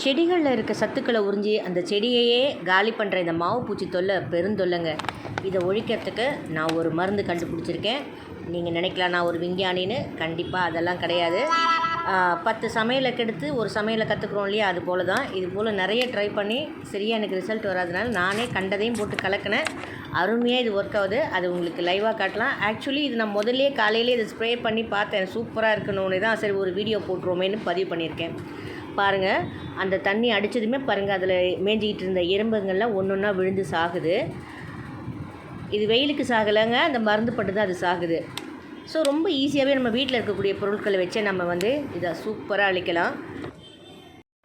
செடிகளில் இருக்க சத்துக்களை உறிஞ்சி அந்த செடியையே காலி பண்ணுற இந்த மாவு பூச்சி தொல்லை பெருந்தொல்லைங்க. இதை ஒழிக்கிறதுக்கு நான் ஒரு மருந்து கண்டுபிடிச்சிருக்கேன். நீங்கள் நினைக்கலாம் நான் ஒரு விஞ்ஞானின்னு. கண்டிப்பாக அதெல்லாம் கிடையாது. 10 சமையலை கெடுத்து ஒரு சமையலை கற்றுக்குறோம் இல்லையா, அது போல் தான். இது போல் நிறைய ட்ரை பண்ணி சரியாக எனக்கு ரிசல்ட் வராதனால நானே கண்டதையும் போட்டு கலக்கினேன். அருமையாக இது ஒர்க் ஆகுது. அது உங்களுக்கு லைவாக காட்டலாம். ஆக்சுவலி இது நான் முதல்லே காலையிலே இதை ஸ்ப்ரே பண்ணி பார்த்தேன். சூப்பராக இருக்கணும்னு தான் சரி ஒரு வீடியோ போட்டுருவோமேன்னு பதிவு பண்ணியிருக்கேன். பாருங்கள், அந்த தண்ணி அடித்ததுமே பாருங்கள், அதில் மேய்ஞ்சிக்கிட்டு இருந்த எறும்புங்கள்லாம் ஒன்று ஒன்றா விழுந்து சாகுது. இது வெயிலுக்கு சாகலைங்க, அந்த மருந்து பட்டு தான் அது சாகுது. ஸோ ரொம்ப ஈஸியாகவே நம்ம வீட்டில் இருக்கக்கூடிய பொருட்களை வச்சே நம்ம இதை சூப்பராக அழிக்கலாம்.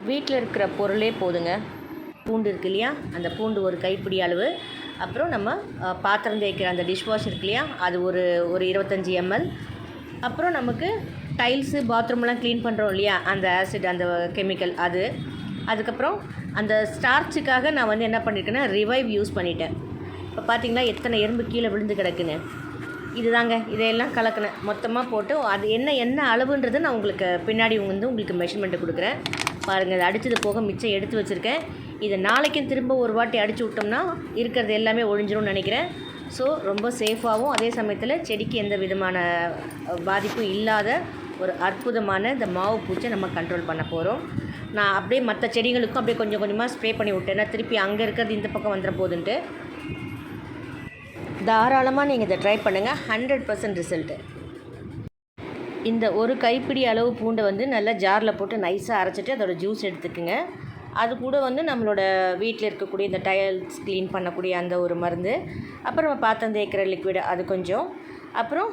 வீட்டில் இருக்கிற பொருளே போதுங்க. பூண்டு இருக்கு இல்லையா, அந்த பூண்டு ஒரு கைப்பிடி அளவு. அப்புறம் நம்ம பாத்திரம் தேய்க்கிற அந்த டிஷ்வாஷ் இருக்கு இல்லையா, அது ஒரு 25 ml. அப்புறம் நமக்கு டைல்ஸு பாத்ரூம்லாம் க்ளீன் பண்ணுறோம் இல்லையா, அந்த ஆசிட் அந்த கெமிக்கல் அது. அதுக்கப்புறம் அந்த ஸ்டார்ச்சுக்காக நான் என்ன பண்ணியிருக்கேன்னா ரிவைவ் யூஸ் பண்ணிட்டேன். இப்போ பார்த்தீங்களா எத்தனை எறும்பு கீழே விழுந்து கிடக்குன்னு. இதுதாங்க, இதையெல்லாம் கலக்கினேன் மொத்தமாக போட்டு. அது என்ன அளவுன்றது நான் உங்களுக்கு பின்னாடி உங்களுக்கு மெஷர்மெண்ட்டு கொடுக்குறேன். பாருங்கள், இது அடித்தது போக மிச்சம் எடுத்து வச்சுருக்கேன். இதை நாளைக்கும் திரும்ப ஒரு வாட்டி அடித்து விட்டோம்னா இருக்கிறது எல்லாமே ஒழிஞ்சிரும்னு நினைக்கிறேன். ஸோ ரொம்ப சேஃபாகவும் அதே சமயத்தில் செடிக்கு எந்த விதமான பாதிப்பும் இல்லாத ஒரு அற்புதமான இந்த மாவு பூச்சை நம்ம கண்ட்ரோல் பண்ண போகிறோம். நான் அப்படியே மற்ற செடிகளுக்கும் அப்படியே கொஞ்சம் கொஞ்சமாக ஸ்ப்ரே பண்ணி விட்டேன்னா திருப்பி அங்கே இருக்கிறது இந்த பக்கம் வந்துட போகுதுன்ட்டு. தாராளமாக நீங்கள் இதை ட்ரை பண்ணுங்கள். 100% ரிசல்ட்டு. இந்த ஒரு கைப்பிடி அளவு பூண்டை நல்லா ஜாரில் போட்டு நைஸாக அரைச்சிட்டு அதோட ஜூஸ் எடுத்துக்குங்க. அது கூட நம்மளோட வீட்டில் இருக்கக்கூடிய இந்த டைல்ஸ் க்ளீன் பண்ணக்கூடிய அந்த ஒரு மருந்து, அப்புறம் பாத்திரம் தேய்க்கிற லிக்விட் அது கொஞ்சம், அப்புறம்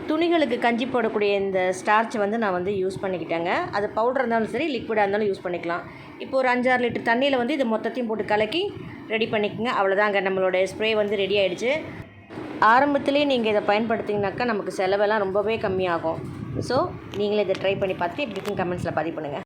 துணிகளுக்கு கஞ்சி போடக்கூடிய இந்த ஸ்டார்ச்சை நான் யூஸ் பண்ணிக்கிட்டேங்க. அது பவுடர் இருந்தாலும் சரி, லிக்விடாக இருந்தாலும் யூஸ் பண்ணிக்கலாம். இப்போ ஒரு 5-6 லிட்டர் தண்ணியில் இது மொத்தத்தையும் போட்டு கலக்கி ரெடி பண்ணிக்கோங்க. அவ்வளோதாங்க, நம்மளோட ஸ்ப்ரே ரெடி ஆகிடுச்சு. ஆரம்பத்துலேயே நீங்கள் இதை பயன்படுத்திங்கனாக்கா நமக்கு செலவெல்லாம் ரொம்பவே கம்மியாகும். ஸோ நீங்களே இதை ட்ரை பண்ணி பார்த்துட்டு எப்படி இருக்குன்னு கமெண்ட்ஸில் பதிவு பண்ணுங்கள்.